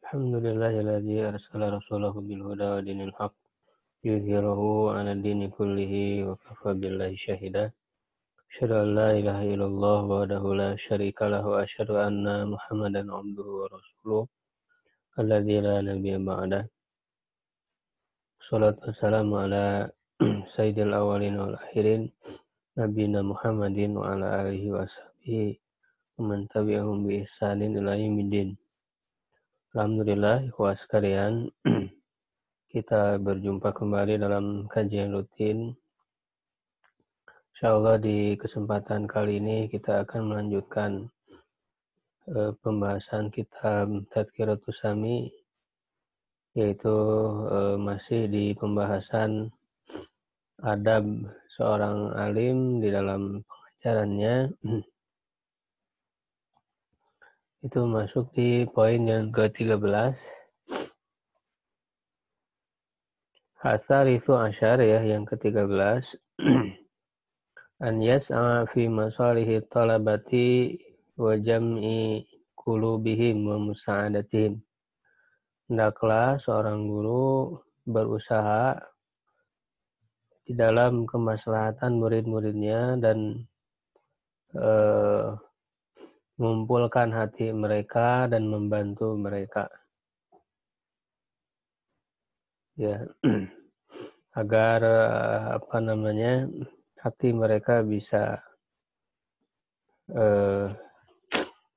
Alhamdulillahilladzi arsala rasulahu bil huda wa dinil haqq yudhhirahu 'ala dini kullihi wa kafa billahi syahida. Asyhadu an la ilaha illallah wahdahu la syarika lahu wa asyhadu anna Muhammadan 'abduhu wa rasuluh alladzi la nabiyya ba'dah. Shalatu wassalamu ala sayyidil awwalin wal akhirin nabiyina Muhammadin wa ala alihi wa sahbihi wa man tabi'ahum bi ihsanin ila yaumiddin. Alhamdulillah, ikhwah sekalian, kita berjumpa kembali dalam kajian rutin. Insyaallah di kesempatan kali ini kita akan melanjutkan pembahasan kitab Tadhkiratus Sami, yaitu masih di pembahasan adab seorang alim di dalam pengajarannya. Itu masuk di poin yang ke-13. Hatsarisu asyar, ya, yang ke-13. An yas'a fi masalihi talabati wa jam'i qulubihim wa musa'adatihim. Hendaklah seorang guru berusaha di dalam kemaslahatan murid-muridnya dan mengumpulkan hati mereka dan membantu mereka, ya, agar hati mereka bisa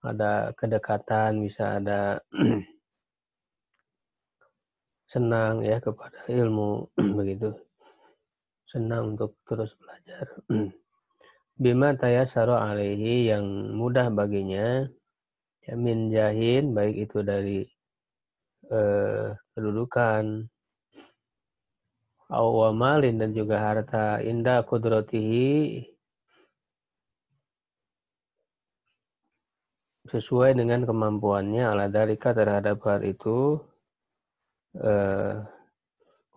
ada kedekatan, bisa ada senang, ya, kepada ilmu, begitu, senang untuk terus belajar. Bima tayassara alaihi, yang mudah baginya, ya, min jahin, baik itu dari kedudukan, awamalin, dan juga harta, inda kudratihi, sesuai dengan kemampuannya, ala dzalika, terhadap hal itu,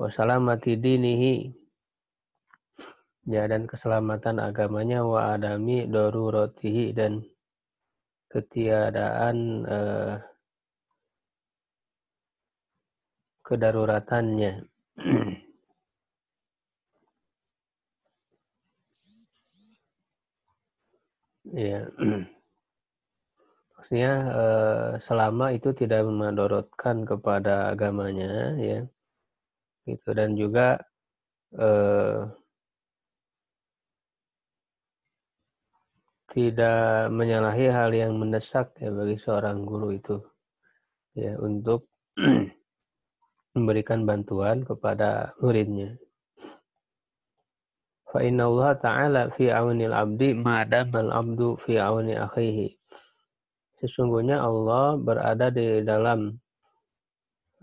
wa salamati dinihi, ya, dan keselamatan agamanya, wa adami daruratihi, dan ketiadaan kedaruratannya. Ya, maksudnya selama itu tidak memadorotkan kepada agamanya, ya, gitu, dan juga tidak menyalahi hal yang mendesak, ya, bagi seorang guru itu, ya, untuk memberikan bantuan kepada muridnya. Fa inna Allah ta'ala fi aunil abdi ma'adamal abdu fi auni akhihi. Sesungguhnya Allah berada di dalam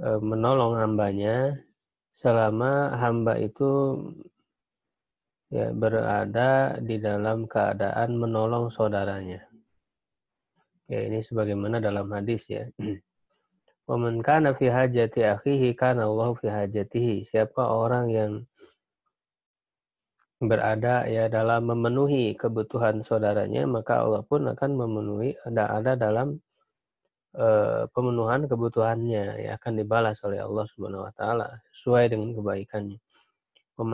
menolong hambanya selama hamba itu, ya, berada di dalam keadaan menolong saudaranya. Ya, ini sebagaimana dalam hadis, ya. Wa man kana fi hajati akhihi kana Allah fi hajatihi. Siapa orang yang berada, ya, dalam memenuhi kebutuhan saudaranya, maka Allah pun akan memenuhi, ada dalam pemenuhan kebutuhannya, ya, akan dibalas oleh Allah Subhanahu wa taala sesuai dengan kebaikannya. Wa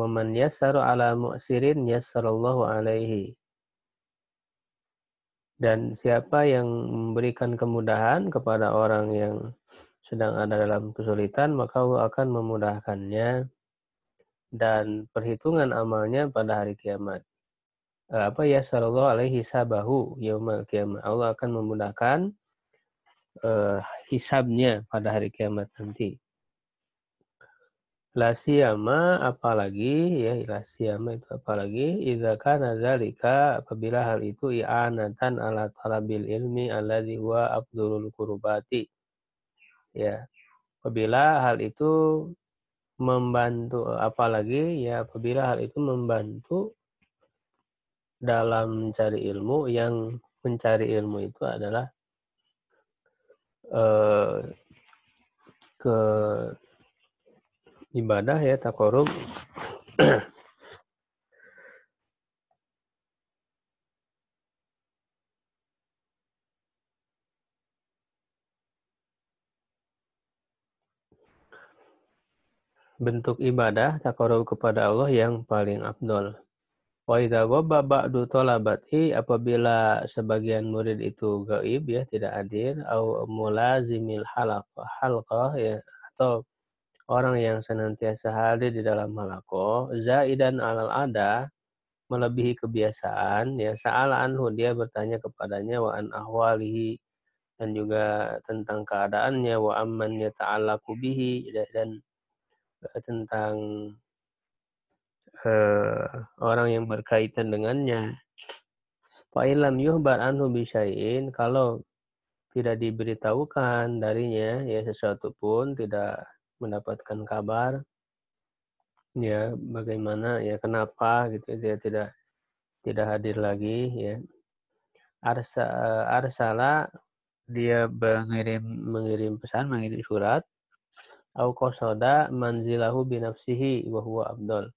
man yassara ala mu'sirin yassarallahu alaihi. Dan siapa yang memberikan kemudahan kepada orang yang sedang ada dalam kesulitan, maka Allah akan memudahkannya dan perhitungan amalnya pada hari kiamat. Yassarallahu alaihi hisabahu yaumal qiyamah. Allah akan memudahkan hisabnya pada hari kiamat nanti. La siyama, apalagi, ya, la siyama itu apalagi, idza kana dzalika, apabila hal itu i'anatan ala talabil ilmi alladzi huwa afdhalul qurbati, ya, apabila hal itu membantu, apalagi, ya, apabila hal itu membantu dalam mencari ilmu, yang mencari ilmu itu adalah ke ibadah, ya, taqarrub bentuk ibadah taqarrub kepada Allah yang paling afdol. Wa idza ghabba ba'du talabati, apabila sebagian murid itu gaib ya, tidak hadir, au mulazimil halaqah ya, atau orang yang senantiasa hadir di dalam halaqah, zaidan alal ada, melebihi kebiasaan ya, sa'ala anhu, dia bertanya kepadanya, wa an ahwalihi, dan juga tentang keadaannya, wa amman yata'allaqu bihi, dan tentang orang yang berkaitan dengannya. Fa illam yuhbar anhu bisyai'in, kalau tidak diberitahukan darinya ya sesuatu pun, tidak mendapatkan kabar ya bagaimana ya, kenapa gitu dia tidak hadir lagi ya. Arsala, dia mengirim pesan, mengirim surat, au qasada manzilahu binafsihi wa huwa afdal,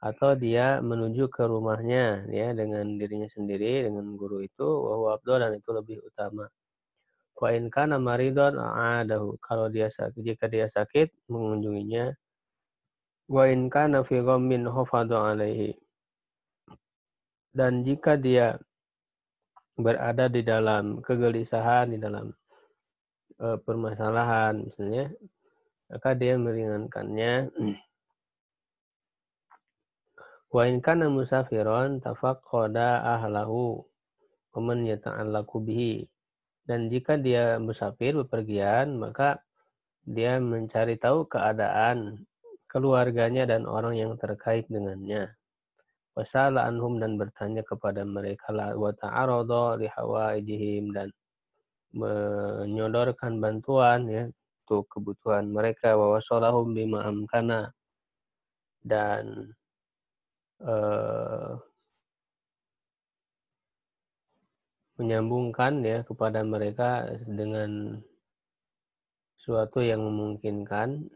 atau dia menuju ke rumahnya ya dengan dirinya sendiri, dengan guru itu, wa huwa afdal, dan itu lebih utama. Wa in kana maridon a'adahu, kalau jika dia sakit mengunjunginya. Wa in kana fi ghammin hafadha alaihi, dan jika dia berada di dalam kegelisahan, di dalam permasalahan misalnya, maka dia meringankannya. Wa in kana musafiron tafaqqada ahlahu wa man yata'allaqu bihi, dan jika dia musafir, bepergian, maka dia mencari tahu keadaan keluarganya dan orang yang terkait dengannya. Wasala anhum, dan bertanya kepada mereka, wa ta'arada li hawaijihim, dan menyodorkan bantuan ya untuk kebutuhan mereka. Wa wasalahum bima amkana, dan menyambungkan ya kepada mereka dengan suatu yang memungkinkan.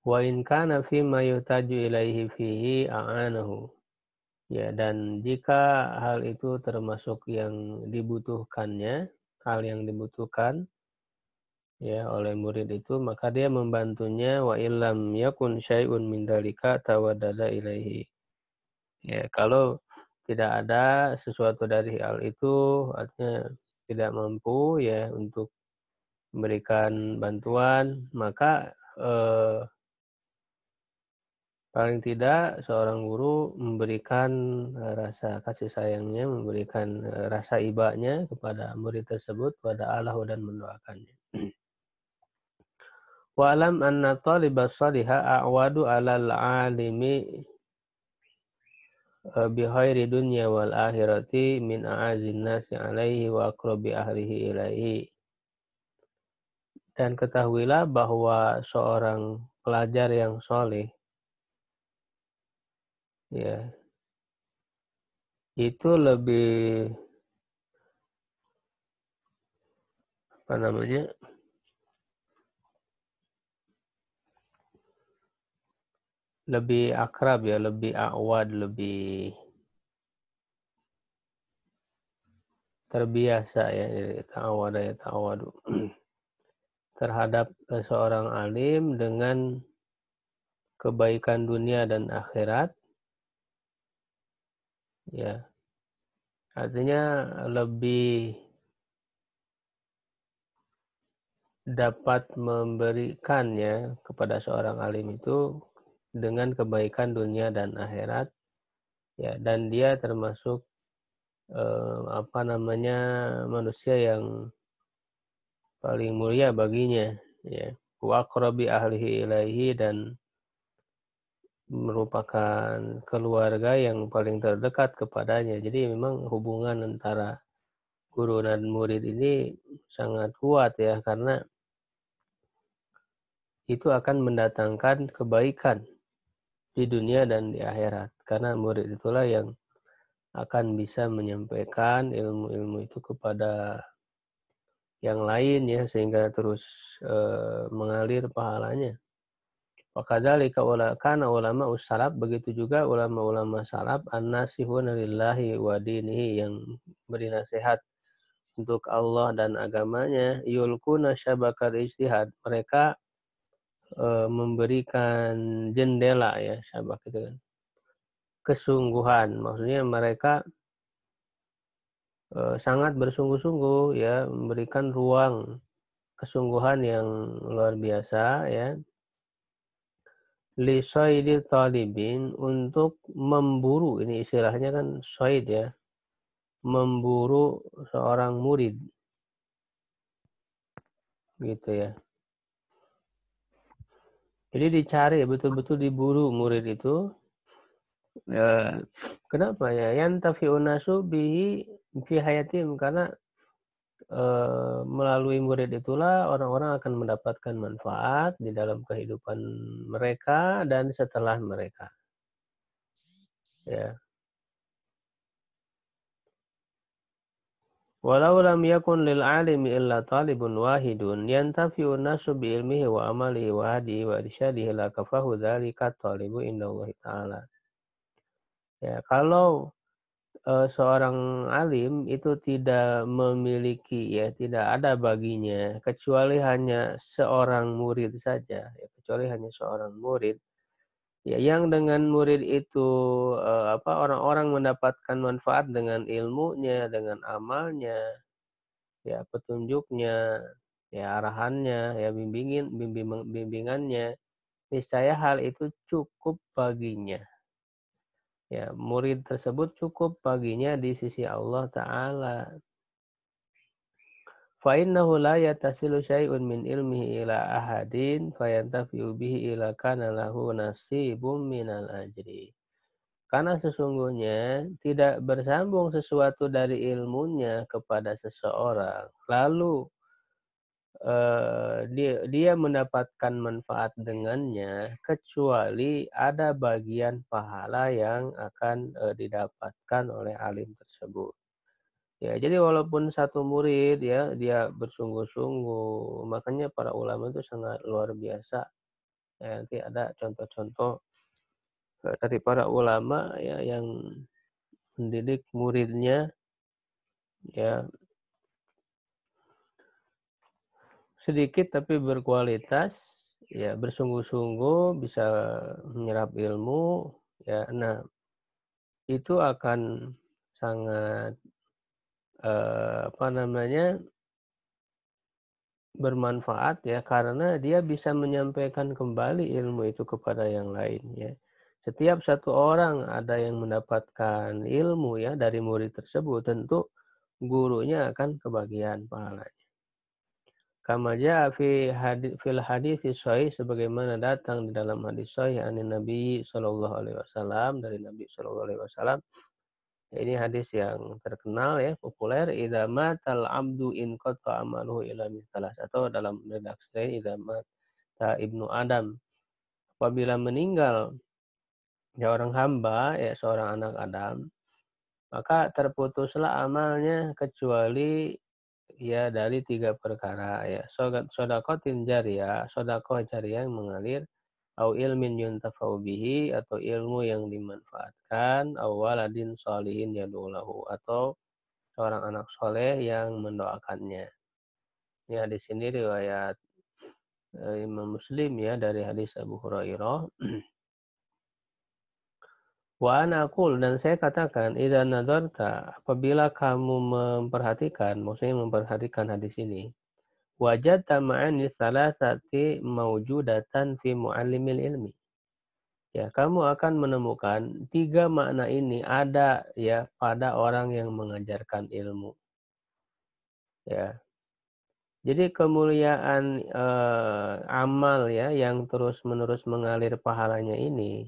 Wa in kana fi ma yuhtaju ilaihi fihi a'anahu, ya, dan jika hal itu termasuk yang dibutuhkannya, hal yang dibutuhkan ya oleh murid itu, maka dia membantunya. Wa illam yakun syai'un min dzalika tawaddada ilaihi, ya, kalau tidak ada sesuatu dari hal itu, artinya tidak mampu ya untuk memberikan bantuan, maka paling tidak seorang guru memberikan rasa kasih sayangnya, memberikan rasa ibanya kepada murid tersebut, pada Allah, dan mendoakannya. Wa alam anna talibas salihah a'wadu 'alal 'alimi bi khairi dunya wal akhirati min a'azin nasi 'alaihi wa aqrabi ahlihi ilaihi. Dan ketahuilah bahwa seorang pelajar yang soleh ya, itu lebih lebih akrab ya, lebih awad, lebih terbiasa ya, ta'awadu terhadap seorang alim dengan kebaikan dunia dan akhirat ya, artinya lebih dapat memberikan ya kepada seorang alim itu dengan kebaikan dunia dan akhirat ya, dan dia termasuk manusia yang paling mulia baginya ya, wa aqrabi ahlihi ilaihi, dan merupakan keluarga yang paling terdekat kepadanya. Jadi memang hubungan antara guru dan murid ini sangat kuat ya, karena itu akan mendatangkan kebaikan di dunia dan di akhirat. Karena murid itulah yang akan bisa menyampaikan ilmu-ilmu itu kepada yang lain ya, sehingga terus mengalir pahalanya. Wakadzalika kana ulama salaf, begitu juga ulama-ulama salaf, an-nasihuna lillahi wa dinihi, yang beri nasihat untuk Allah dan agamanya, yulkuna syabakal ijtihad, mereka memberikan jendela ya, sabak itu kan, kesungguhan. Maksudnya mereka sangat bersungguh-sungguh ya, memberikan ruang kesungguhan yang luar biasa ya, li shaydil talibin, untuk memburu, ini istilahnya kan syaid ya, memburu seorang murid gitu ya. Jadi dicari, betul-betul diburu murid itu. Kenapa ya? Yantafi'un nasu bihi fi hayatim, karena melalui murid itulah orang-orang akan mendapatkan manfaat di dalam kehidupan mereka dan setelah mereka. Ya. Walau lam yakun lil alimi illa talibun wahidun yantafi'un nasu bi ilmihi wa amalihi wa hadihi wa irsyadihi la kafahu dzalika talibu indallahi ta'ala. Ya, kalau seorang alim itu tidak memiliki ya, tidak ada baginya kecuali hanya seorang murid saja, ya, kecuali hanya seorang murid, ya, yang dengan murid itu orang-orang mendapatkan manfaat dengan ilmunya, dengan amalnya, ya, petunjuknya, ya, arahannya, ya, bimbingannya, niscaya hal itu cukup baginya. Ya, murid tersebut cukup baginya di sisi Allah Ta'ala. Fa'innahu la yatasilu syai'un min ilmihi ila ahadin fayantafi'u bihi ila kana lahu nasibum minal ajri. Karena sesungguhnya tidak bersambung sesuatu dari ilmunya kepada seseorang, lalu dia mendapatkan manfaat dengannya, kecuali ada bagian pahala yang akan didapatkan oleh alim tersebut. Ya, jadi walaupun satu murid ya, dia bersungguh-sungguh, makanya para ulama itu sangat luar biasa. Ya, nanti ada contoh-contoh dari para ulama ya yang mendidik muridnya ya sedikit tapi berkualitas, ya bersungguh-sungguh bisa menyerap ilmu ya. Nah, itu akan sangat apa namanya, bermanfaat ya, karena dia bisa menyampaikan kembali ilmu itu kepada yang lain ya. Setiap satu orang ada yang mendapatkan ilmu ya dari murid tersebut, tentu gurunya akan kebagian pahalanya. Kama jaa fil hadis sahih, sebagaimana datang di dalam hadis sahih anin Nabi sallallahu alaihi wasallam, dari Nabi sallallahu alaihi wasallam. Ini hadis yang terkenal ya, populer. Idza matal abdu in qata amaluhu illa min salas, atau dalam redaksi lain idza mata ibnu Adam. Apabila meninggal ya orang hamba ya, seorang anak Adam, maka terputuslah amalnya kecuali ya dari 3 perkara ya. Shadaqatin jariyah, sedekah jariah yang mengalir, au ilmin yuntafa'u bihi, atau ilmu yang dimanfaatkan, au waladin sholihin yad'u lahu, atau seorang anak soleh yang mendoakannya. Ya, di sini riwayat Imam Muslim ya, dari hadis Abu Hurairah. Wa ana aqul, dan saya katakan, idza nadarta, apabila kamu memperhatikan, maksudnya memperhatikan hadis ini, wajadta ma'ani salasati mawjudatan fi muallimil ilmi. Ya, kamu akan menemukan 3 makna ini ada ya pada orang yang mengajarkan ilmu. Ya. Jadi kemuliaan amal ya yang terus-menerus mengalir pahalanya ini,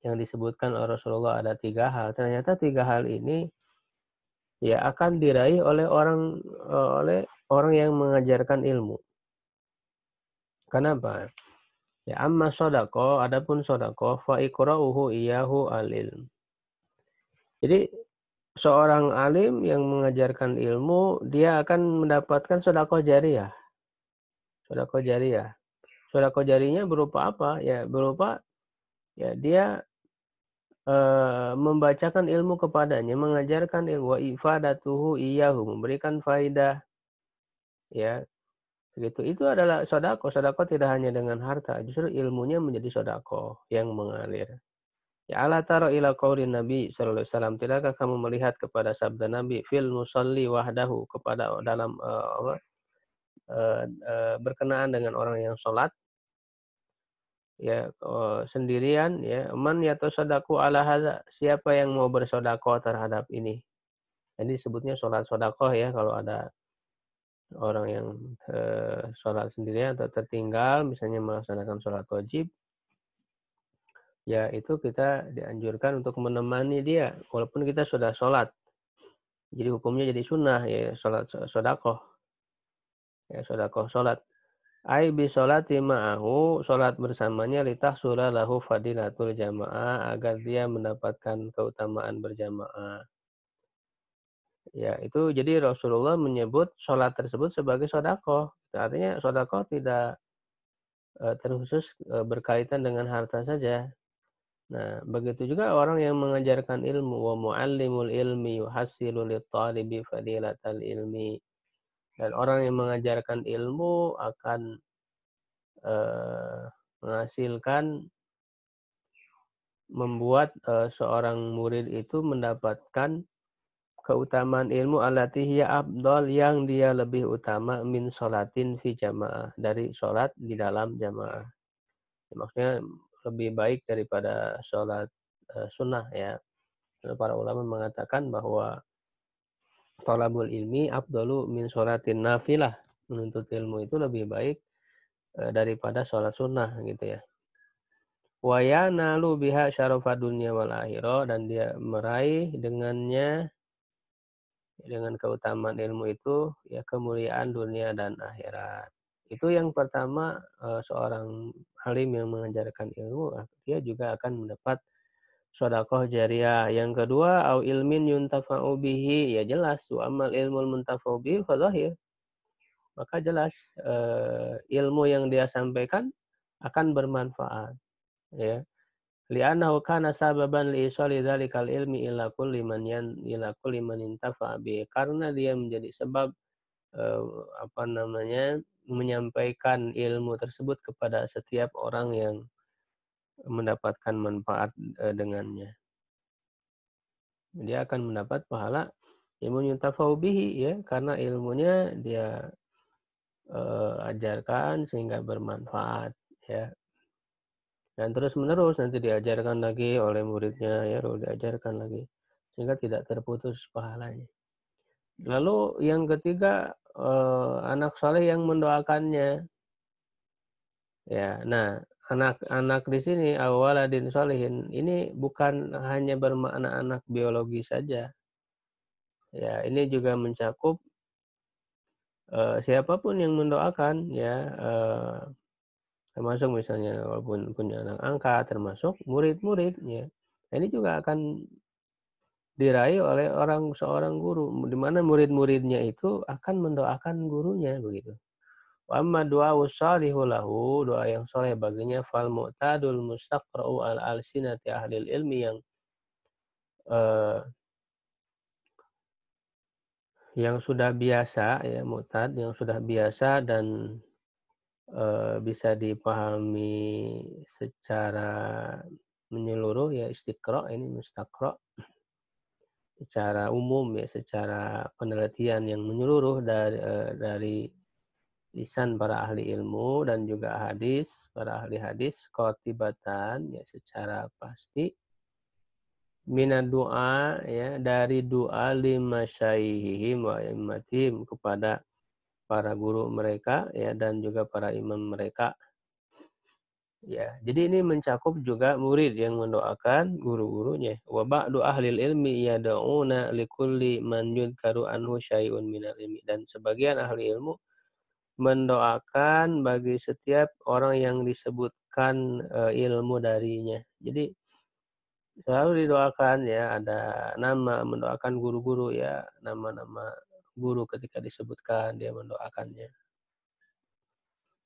yang disebutkan oleh Rasulullah ada 3 hal. Ternyata 3 hal ini ya akan diraih oleh orang yang mengajarkan ilmu. Kenapa? Ya, amma shadaqah, adapun shadaqah, fa iqra'uhu iyyahu al-ilm. Jadi seorang alim yang mengajarkan ilmu, dia akan mendapatkan sedekah jariyah. Sedekah jariyah. Sedekah jariyahnya berupa apa? Ya, berupa ya dia membacakan ilmu kepadanya, mengajarkan ilmu, wa ifadatuhu iyyahu, memberikan faidah ya Begitu. Itu adalah sodako. Sodako tidak hanya dengan harta, justru ilmunya menjadi sodako yang mengalir. Ya ala taro ila qaulin Nabi sallallahu alaihi wasallam, tidakkah kamu melihat kepada sabda Nabi fil musalli wahdahu, kepada dalam berkenaan dengan orang yang sholat ya sendirian ya, man yatasaddaqu ala hadza, siapa yang mau bersedekah terhadap ini. Jadi sebutnya sholat sedekah ya, kalau ada orang yang sholat sendirian atau tertinggal misalnya melaksanakan sholat wajib, ya itu kita dianjurkan untuk menemani dia walaupun kita sudah sholat. Jadi hukumnya jadi sunnah ya, sholat sedekah ya, sedekah sholat. Ai bi sholati ma'ahu, sholat bersamanya litahsula lahu fadilatul jamaah, agar dia mendapatkan keutamaan berjamaah. Ya, itu jadi Rasulullah menyebut sholat tersebut sebagai sodako. Artinya sodako tidak terkhusus berkaitan dengan harta saja. Nah, begitu juga orang yang mengajarkan ilmu, wa muallimul ilmi yuhassilu lit-talibi fadilatal ilmi. Dan orang yang mengajarkan ilmu akan menghasilkan, membuat seorang murid itu mendapatkan keutamaan ilmu allati hiya afdal, yang dia lebih utama min sholatin fi jamaah, dari sholat di dalam jamaah. Maksudnya lebih baik daripada sholat sunnah ya. Para ulama mengatakan bahwa thalabul ilmi afdalu min sholatin nafilah. Menuntut ilmu itu lebih baik daripada sholat sunnah gitu ya. Wa yanalu biha syarafad dunya wal akhirah, dan dia meraih dengannya, dengan keutamaan ilmu itu ya, kemuliaan dunia dan akhirat. Itu yang pertama, seorang alim yang mengajarkan ilmu dia juga akan mendapat sedekah jariah. Yang kedua, au ilmin yuntafa'u bihi, ya jelas, wa amal ilmul muntafa'u bihi fa zahir. Maka jelas ilmu yang dia sampaikan akan bermanfaat ya. Li'annahu kana sababan li isali dzalikal ilmi ila kulli man intafa'a bi, karena dia menjadi sebab eh, menyampaikan ilmu tersebut kepada setiap orang yang mendapatkan manfaat dengannya. Dia akan mendapat pahala ilmu yuntafa'u bihi ya, karena ilmunya dia ajarkan sehingga bermanfaat ya. Dan terus menerus nanti diajarkan lagi oleh muridnya ya, lalu diajarkan lagi sehingga tidak terputus pahalanya. Lalu yang ketiga, anak soleh yang mendoakannya. Ya, nah anak-anak di sini awaladin solihin ini bukan hanya bermakna anak biologi saja. Ya, ini juga mencakup siapapun yang mendoakan ya, termasuk misalnya walaupun punya anak angkat, termasuk murid-murid ya. Nah, ini juga akan diraih oleh seorang guru, di mana murid-muridnya itu akan mendoakan gurunya begitu. Wa amma du'a'u shalihu lahu, doa yang soleh baginya, fal mu'tadul mustaqra'u al alsinati ahlil ilmi, eh, yang sudah biasa ya, mu'tad yang sudah biasa dan bisa dipahami secara menyeluruh ya, istiqra, ini mustaqra secara umum ya, secara penelitian yang menyeluruh dari lisan para ahli ilmu dan juga hadis, para ahli hadis, qatibatan ya secara pasti, minad doa ya, dari doa lima syaihihim wa immatihim, kepada para guru mereka ya, dan juga para imam mereka ya. Jadi ini mencakup juga murid yang mendoakan guru-gurunya. Wa ba'du ahlil ilmi yad'una likulli man yudkaru anhu syai'un minal ilmi, dan sebagian ahli ilmu mendoakan bagi setiap orang yang disebutkan ilmu darinya. Jadi selalu didoakan ya, ada nama, mendoakan guru-guru ya, nama-nama guru ketika disebutkan dia mendoakannya.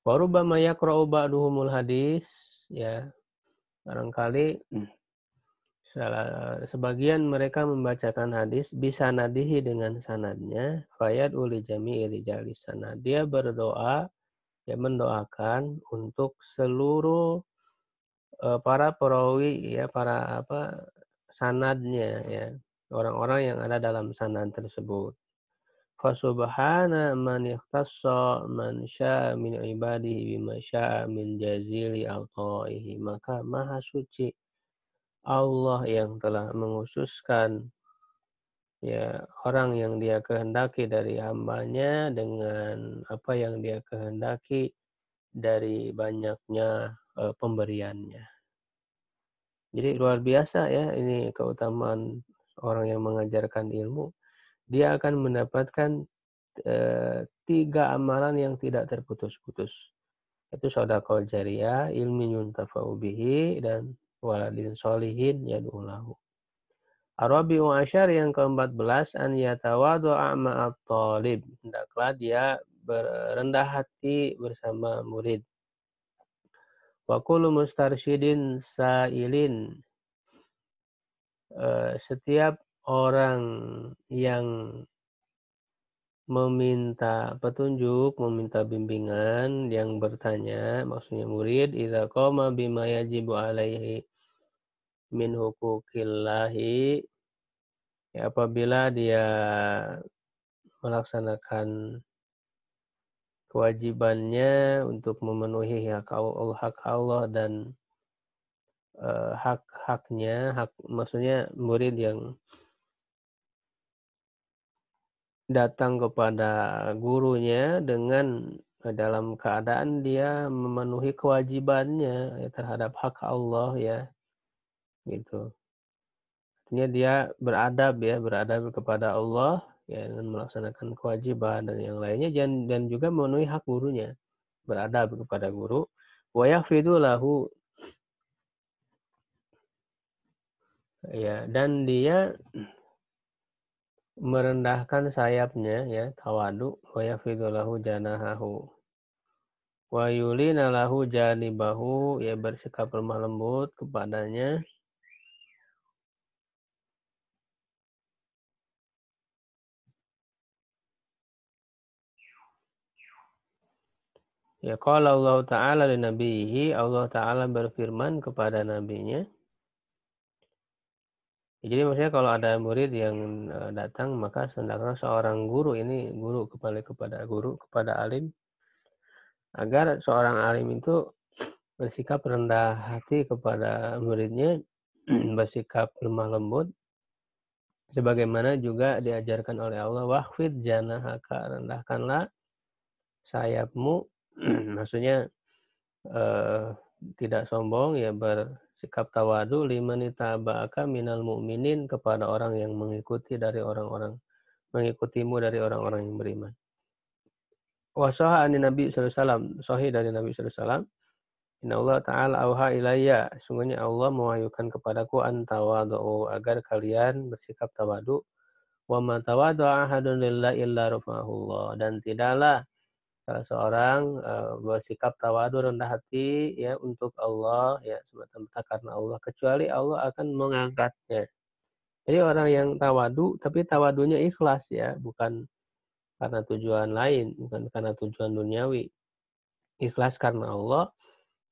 Wa rubbama yaqra'u ba'duhumul hadis ya, barangkali Sebagian mereka membacakan hadis bisa nadihi dengan sanadnya, fayad uli jami'i rijalis sanad. Dia berdoa, dia mendoakan untuk seluruh para perawi ya, para sanadnya ya, orang-orang yang ada dalam sanad tersebut. Fasubhana man ikhtassa man syaa min ibadihi bima syaa min jazili ataihi. Maka maha suci Allah yang telah menghususkan ya orang yang dia kehendaki dari hambanya dengan apa yang dia kehendaki dari banyaknya pemberiannya. Jadi luar biasa ya ini keutamaan orang yang mengajarkan ilmu. Dia akan mendapatkan 3 amalan yang tidak terputus-putus. Itu shadaqah jariyah, ilmin yuntafa'u bihi, dan waladin sholihin yad'u lahu. Ar-Rabi'u Asyar yang ke-14 an yatawadhu'a ma'at talib. Hendaklah dia berendah hati bersama murid. Wa kullu mustarsyidin sa'ilin. Setiap orang yang meminta petunjuk, meminta bimbingan, yang bertanya, maksudnya murid, idza qama bima yajibu alaihi min huquqillahi, ya, apabila dia melaksanakan kewajibannya untuk memenuhi hak Allah dan hak-haknya, maksudnya murid yang datang kepada gurunya dengan dalam keadaan dia memenuhi kewajibannya ya, terhadap hak Allah ya, gitu. Artinya dia beradab kepada Allah ya, dengan melaksanakan kewajiban dan yang lainnya, dan juga memenuhi hak gurunya, beradab kepada guru. Wa yakhfidu lahu, ya, dan dia merendahkan sayapnya ya, tawadu. Wa yakhfidu lahu janahahu wa yulina lahu janibahu, ya, bersikap lemah lembut kepadanya. Ya, qala Allah Ta'ala li nabihi, Allah Ta'ala berfirman kepada nabinya. Jadi maksudnya kalau ada murid yang datang, maka hendaknya seorang guru, ini guru kembali kepada guru, kepada alim, agar seorang alim itu bersikap rendah hati kepada muridnya, bersikap lemah lembut, sebagaimana juga diajarkan oleh Allah, wahfid janahaka, rendahkanlah sayapmu, maksudnya tidak sombong ya, bersikap tawadu, liman ittaba'aka minal mu'minin, kepada orang yang mengikutimu dari orang-orang yang beriman. Wa sahha an Nabi sallallahu alaihi wasallam, sahih dari Nabi sallallahu alaihi wasallam, inna Allah ta'ala auha ilayya, sungguhnya Allah mewahyukan kepadaku, an tawadhu, agar kalian bersikap tawadu. Wa ma tawadhu'a ahadun lillahi illa rafa'ahullah, dan tidaklah salah seorang bersikap tawadu, rendah hati ya untuk Allah ya, semata-mata karena Allah, kecuali Allah akan mengangkatnya. Jadi orang yang tawadu, tapi tawadunya ikhlas ya, bukan karena tujuan lain, bukan karena tujuan duniawi. Ikhlas karena Allah,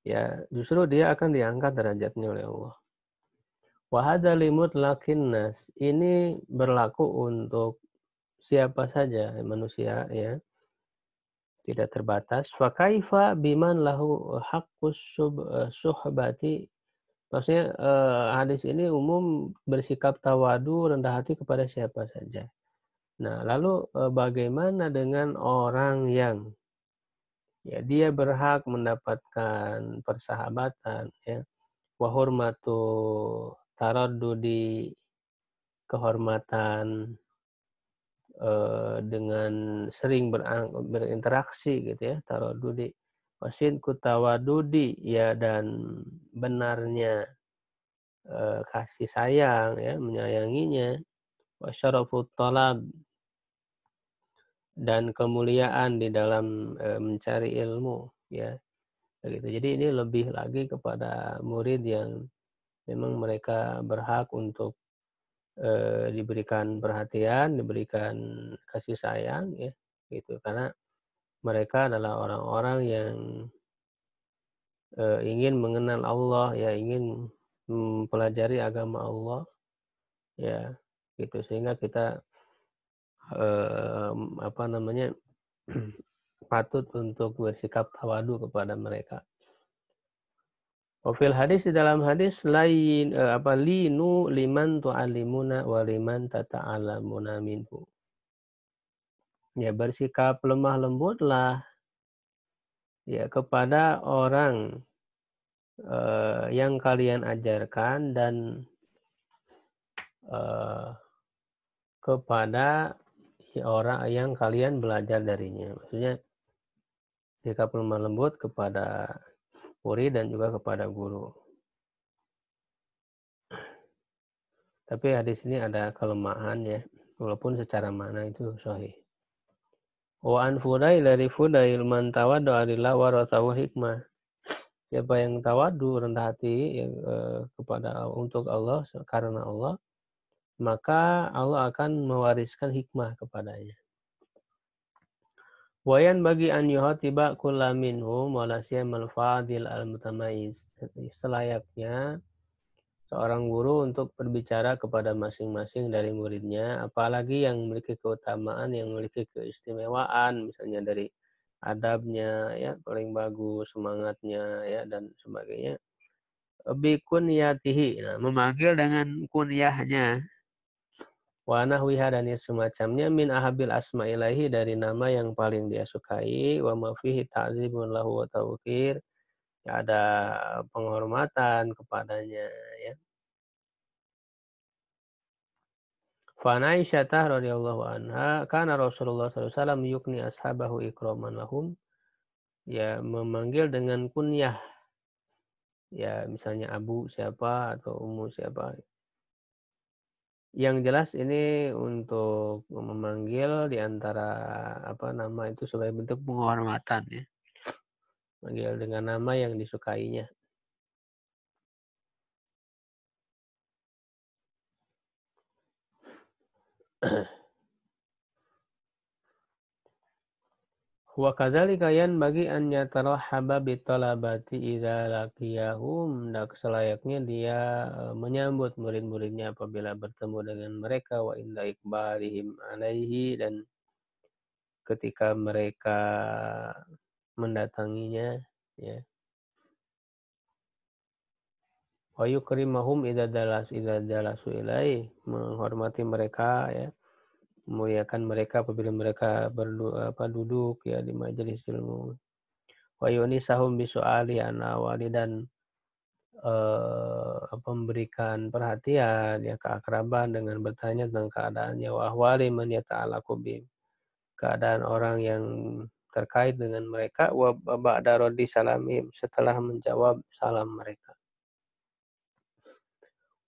ya, justru dia akan diangkat derajatnya oleh Allah. Wa hadza limutlaqin nas, ini berlaku untuk siapa saja manusia ya, tidak terbatas. Fa kaifa biman lahu haqqus suhbati, maksudnya hadis ini umum bersikap tawadu, rendah hati kepada siapa saja. Nah, lalu bagaimana dengan orang yang ya dia berhak mendapatkan persahabatan ya, wa hurmatu taraddudi, kehormatan dengan sering berinteraksi gitu ya, taraddudi, wasin kutawadudi ya, dan benarnya kasih sayang ya, menyayanginya, wasyarafut talab, dan kemuliaan di dalam mencari ilmu ya, begitu. Jadi ini lebih lagi kepada murid yang memang mereka berhak untuk diberikan perhatian, diberikan kasih sayang ya, gitu. Karena mereka adalah orang-orang yang ingin mengenal Allah ya, ingin mempelajari agama Allah ya, gitu. Sehingga kita apa namanya patut untuk bersikap tawadu kepada mereka. Wafil hadis, di dalam hadis lain linu liman tu'allimuna wa liman tata'allamuna minhu. Ya, bersikap lemah lembutlah ya kepada orang yang kalian ajarkan dan kepada orang yang kalian belajar darinya. Maksudnya sikap lemah lembut kepada murid dan juga kepada guru. Tapi hadis ini ada kelemahan ya, walaupun secara makna itu sahih. Wa an Fudail, dari Fudail, man tawaddu'a lillah warathahu hikmah. Siapa yang tawadu, rendah hati yang kepada untuk Allah, karena Allah, maka Allah akan mewariskan hikmah kepadanya. Wayan bagi an yuhatiba kulla minhum wala siyamal fadil al-mutamayiz. Selayaknya seorang guru untuk berbicara kepada masing-masing dari muridnya, apalagi yang memiliki keutamaan, yang memiliki keistimewaan, misalnya dari adabnya ya paling bagus, semangatnya ya dan sebagainya. Bi kunyatihi, nah, memanggil dengan kunyahnya. Wa nahwiha, dan semacamnya, min ahabil asma ilahi, dari nama yang paling dia sukai, wa ma fihi ta'zibun lahu wa tauqir, ya, ada penghormatan kepadanya ya. Fa Aisyah radhiyallahu anha, kana Rasulullah sallallahu alaihi wasallam yukni ashabahu ikraman lahum, ya memanggil dengan kunyah, ya misalnya Abu siapa atau Ummu siapa. Yang jelas ini untuk memanggil di antara nama itu sebagai bentuk penghormatan ya. Manggil dengan nama yang disukainya. Wa kadzalika bagi an yatarahhaba bitalabati idza laqiyahum, dan selayaknya dia menyambut murid-muridnya apabila bertemu dengan mereka, wa inda iqbalihim alaihi, dan ketika mereka mendatanginya ya. Wa yukrimahum idza jalasu ilai, menghormati mereka ya, memuliakan mereka apabila mereka duduk ya di majelis ilmu. Wa yunisahum bisu'ali an awali, dan memberikan perhatian ya, keakraban dengan bertanya tentang keadaannya, wa ahwali man yata'allaqu bihim, keadaan orang yang terkait dengan mereka, wa ba'da raddi salamihim, setelah menjawab salam mereka.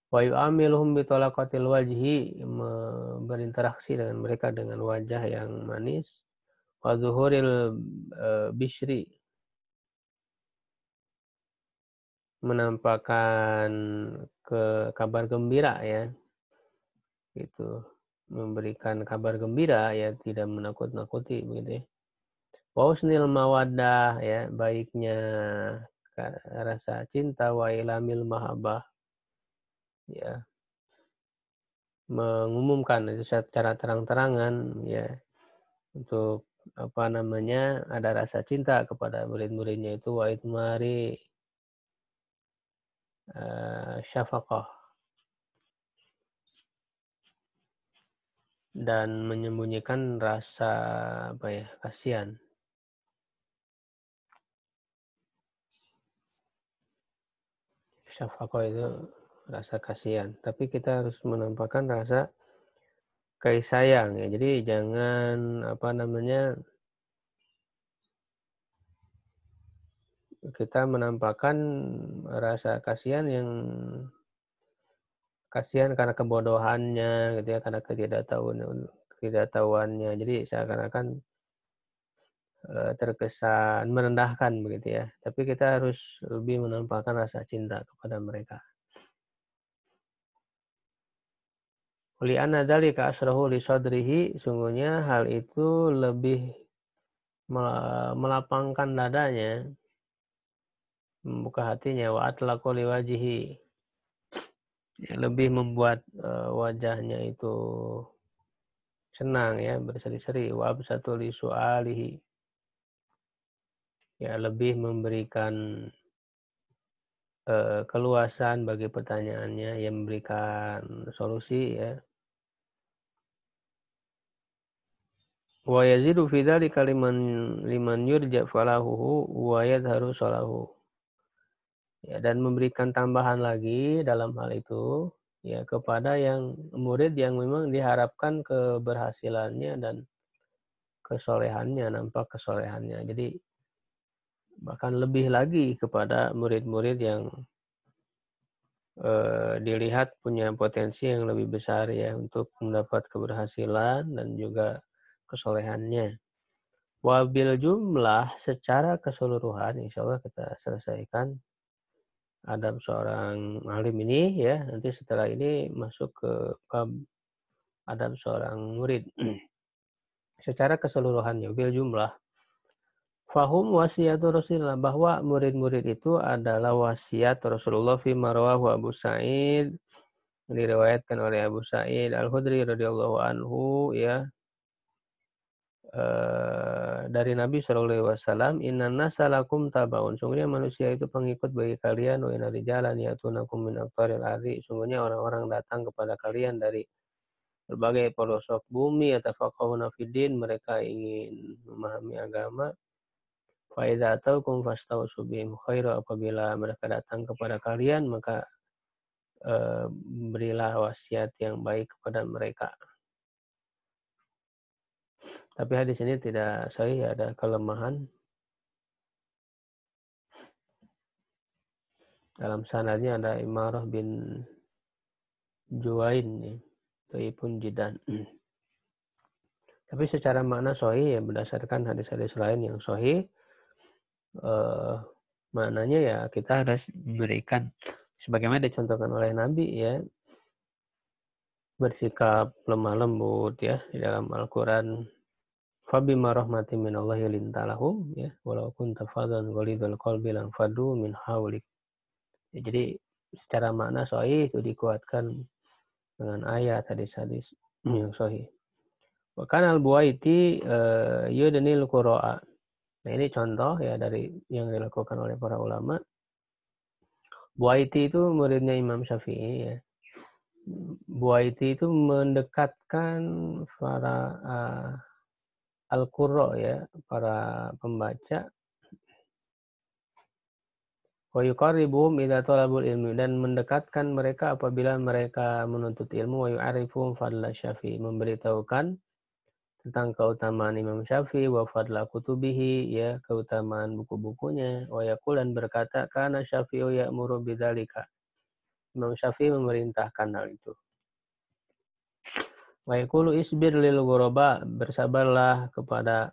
Wa yu'amiluhum bitalaqatil wajhi, berinteraksi dengan mereka dengan wajah yang manis, wa zuhuril bishri, menampakkan kabar gembira ya, gitu, memberikan kabar gembira ya, tidak menakut-nakuti begitu ya. Wa husnil mawaddah, ya baiknya rasa cinta, wa ilamil mahabbah, ya mengumumkan itu secara terang-terangan ya, untuk ada rasa cinta kepada murid-muridnya itu, wa itmari syafaqah, dan menyembunyikan rasa kasihan. Syafaqah itu rasa kasihan, tapi kita harus menampakkan rasa kasih sayang ya. Jadi jangan kita menampakkan rasa kasihan yang kasihan karena kebodohannya gitu ya, karena ketidaktahuannya. Jadi seakan-akan terkesan merendahkan begitu ya. Tapi kita harus lebih menampakkan rasa cinta kepada mereka. Li'anna dzalika asrahu li sadrihi, sungguhnya hal itu lebih melapangkan dadanya, membuka hatinya, wa atlaqu li wajhihi, ya, lebih membuat wajahnya itu senang ya, berseri-seri, wa absatu li su'alihi, ya, lebih memberikan keluasan bagi pertanyaannya, yang memberikan solusi ya. Wa yazidu fi dzalika liman yurja falahuhu wa yadharu salahu. Ya, dan memberikan tambahan lagi dalam hal itu ya kepada yang murid yang memang diharapkan keberhasilannya dan kesolehannya, nampak kesolehannya. Jadi bahkan lebih lagi kepada murid-murid yang dilihat punya potensi yang lebih besar ya untuk mendapat keberhasilan dan juga kesolehannya. Wabil jumlah secara keseluruhan, insya Allah kita selesaikan adab seorang alim ini ya. Nanti setelah ini masuk ke bab adab seorang murid. Secara keseluruhannya, bil jumlah. Fahum wasiatu Rasulullah, bahwa murid-murid itu adalah wasiat Rasulullah fi marwahu Abu Sa'id, diriwayatkan oleh Abu Sa'id Al-Khudri radhiyallahu anhu ya, dari Nabi SAW, inna nasa lakum tabaun, sungguhnya manusia itu pengikut bagi kalian, wa inna rijalan yatunakum min aqtaril ardi, sungguhnya orang-orang datang kepada kalian dari berbagai pelosok bumi, yatafaqahuna fiddin, mereka ingin memahami agama. Fa idza ataukum fastausu bihim khaira, apabila mereka datang kepada kalian maka berilah wasiat yang baik kepada mereka. Tapi hadis ini tidak sahih, ada kelemahan. Dalam sanadnya ada Imarah bin Juwain, Thaibun Jidan. Tapi secara makna sahih ya, berdasarkan hadis-hadis lain yang sahih, maknanya ya kita harus berikan sebagaimana dicontohkan oleh Nabi ya, bersikap lemah lembut ya di dalam Al-Qur'an. Fabima rahmatin minallahi linta lahum ya, walau kunta fadhan ghalidul qalbi lan fadu min hawlik. Ya, jadi secara makna sahih itu dikuatkan dengan ayat hadis-hadis yang sahih. Wa kana al-Buaiti yudnil qura'a. Nah, ini contoh ya dari yang dilakukan oleh para ulama. Buaiti itu muridnya Imam Syafi'i ya. Buaiti itu mendekatkan para al-qurra ya, para pembaca, wa yuqarribuhum idza talabul ilmi, dan mendekatkan mereka apabila mereka menuntut ilmu, wa yu'arifuhum fadla Syafi'i, memberitahukan tentang keutamaan Imam Syafi'i, wa fadla kutubihi ya, keutamaan buku-bukunya, wa yaqul, dan berkata, kana Syafi'u ya'muru bidzalika, Imam Syafi'i memerintahkan hal itu. Wa yaqulu isbir lil ghuraba, bersabarlah kepada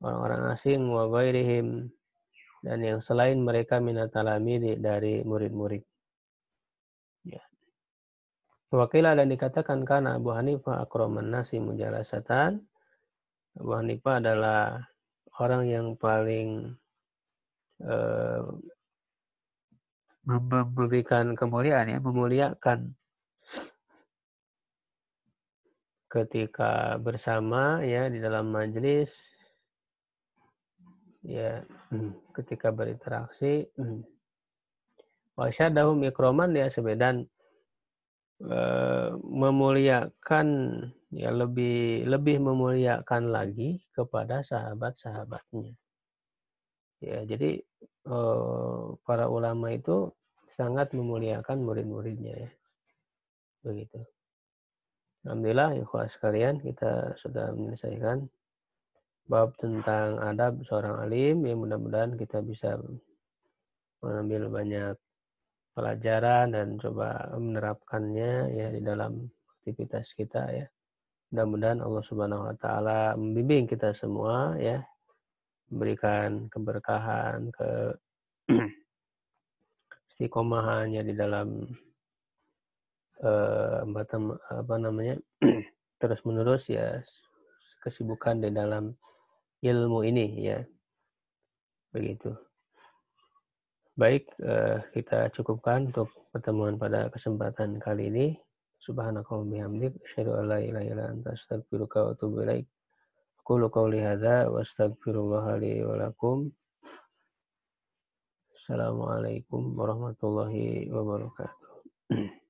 orang-orang asing, wa ghairihim, dan yang selain mereka, minat talamidi, dari murid-murid. Ya. Wakila, dan dikatakan karena Abu Hanifah akraman nasi mujalasatan, Abu Hanifah adalah orang yang paling memberikan kemuliaan ya, memuliakan ketika bersama ya di dalam majelis ya, ketika berinteraksi. Wa syadahum ikroman ya, sebedan memuliakan ya, lebih memuliakan lagi kepada sahabat-sahabatnya. Ya, jadi para ulama itu sangat memuliakan murid-muridnya ya. Begitu. Alhamdulillah ikhwah sekalian, kita sudah menyelesaikan bab tentang adab seorang alim. Ya, mudah-mudahan kita bisa mengambil banyak pelajaran dan coba menerapkannya ya di dalam aktivitas kita ya. Mudah-mudahan Allah Subhanahu wa taala membimbing kita semua ya, memberikan keberkahan, istiqomahannya di dalam terus-menerus ya kesibukan di dalam ilmu ini ya, begitu. Baik, kita cukupkan untuk pertemuan pada kesempatan kali ini. Subhanakallahumma bihamdik, asyhadu an la ilaha illa anta, astaghfiruka wa atubu ilaik. Aqulu qouli hadza wa astaghfirullaha li wa lakum. Assalamualaikum warahmatullahi wabarakatuh.